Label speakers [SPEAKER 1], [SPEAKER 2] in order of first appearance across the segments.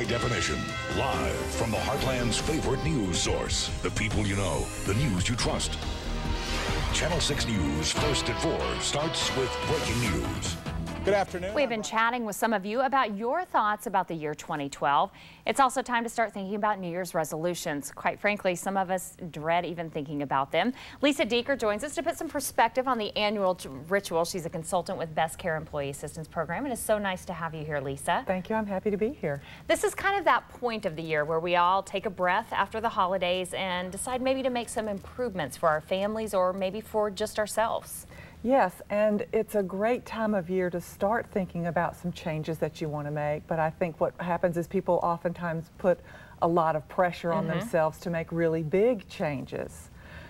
[SPEAKER 1] definition. Live from the Heartland's favorite news source. The people you know, the news you trust. Channel 6 News, first at 4, starts with breaking news.
[SPEAKER 2] Good afternoon.
[SPEAKER 3] We've been chatting with some of you about your thoughts about the year 2012. It's also time to start thinking about New Year's resolutions. Quite frankly, some of us dread even thinking about them. Lesa Decker joins us to put some perspective on the annual ritual. She's a consultant with Bestcare Employee Assistance Program, and it's so nice to have you here, Lesa.
[SPEAKER 4] Thank you. I'm happy to be here.
[SPEAKER 3] This is kind of that point of the year where we all take a breath after the holidays and decide maybe to make some improvements for our families or maybe for just ourselves.
[SPEAKER 4] Yes, and it's a great time of year to start thinking about some changes that you want to make, but I think what happens is people oftentimes put a lot of pressure on themselves to make really big changes.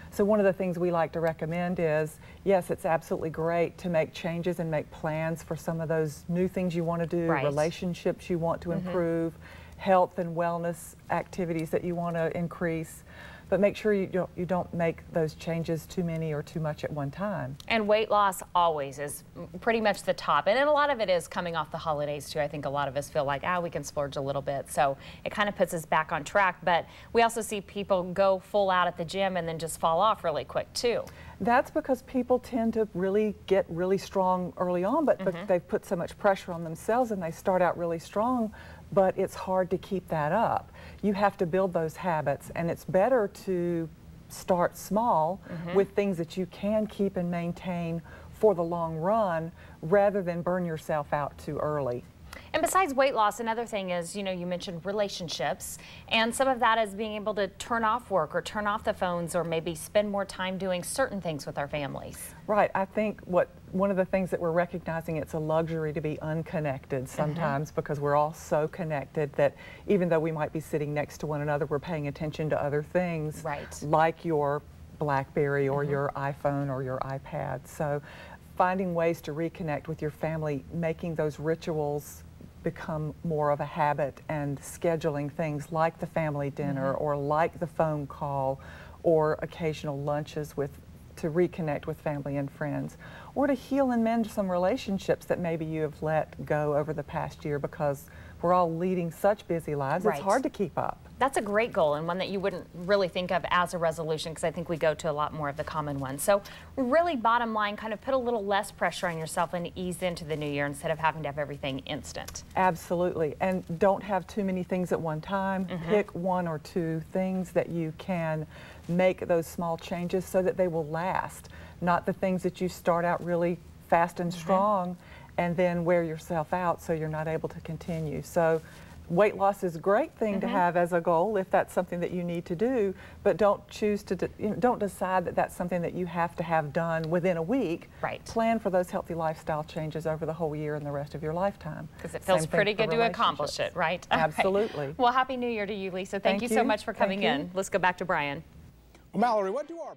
[SPEAKER 4] So one of the things we like to recommend is, yes, it's absolutely great to make changes and make plans for some of those new things you want to do, relationships you want to improve, health and wellness activities that you want to increase. But make sure you don't make those changes too many or too much at one time.
[SPEAKER 3] And weight loss always is pretty much the top. And a lot of it is coming off the holidays too. I think a lot of us feel like, we can splurge a little bit. So it kind of puts us back on track. But we also see people go full out at the gym and then just fall off really quick too.
[SPEAKER 4] That's because people tend to really get really strong early on, but they've put so much pressure on themselves and they start out really strong, but it's hard to keep that up. You have to build those habits, and it's better to start small with things that you can keep and maintain for the long run rather than burn yourself out too early.
[SPEAKER 3] And besides weight loss, another thing is, you mentioned relationships, and some of that is being able to turn off work or turn off the phones or maybe spend more time doing certain things with our families.
[SPEAKER 4] Right. I think one of the things that we're recognizing, it's a luxury to be unconnected sometimes because we're all so connected that even though we might be sitting next to one another, we're paying attention to other things like your BlackBerry or your iPhone or your iPad. So finding ways to reconnect with your family, making those rituals become more of a habit, and scheduling things like the family dinner or like the phone call or occasional lunches to reconnect with family and friends, or to heal and mend some relationships that maybe you have let go over the past year because we're all leading such busy lives. It's hard to keep up.
[SPEAKER 3] That's a great goal, and one that you wouldn't really think of as a resolution, because I think we go to a lot more of the common ones. So really, bottom line, kind of put a little less pressure on yourself and ease into the new year instead of having to have everything instant.
[SPEAKER 4] Absolutely, and don't have too many things at one time. Pick one or two things that you can make those small changes so that they will last, not the things that you start out really fast and strong and then wear yourself out so you're not able to continue. So weight loss is a great thing to have as a goal if that's something that you need to do, but don't choose to, don't decide that that's something that you have to have done within a week. Plan for those healthy lifestyle changes over the whole year and the rest of your lifetime.
[SPEAKER 3] Because it feels pretty good to accomplish it, right?
[SPEAKER 4] Absolutely.
[SPEAKER 3] Well, Happy New Year to you, Lesa. Thank you so much for coming in. Let's go back to Brian.
[SPEAKER 2] Well, Mallory, what do our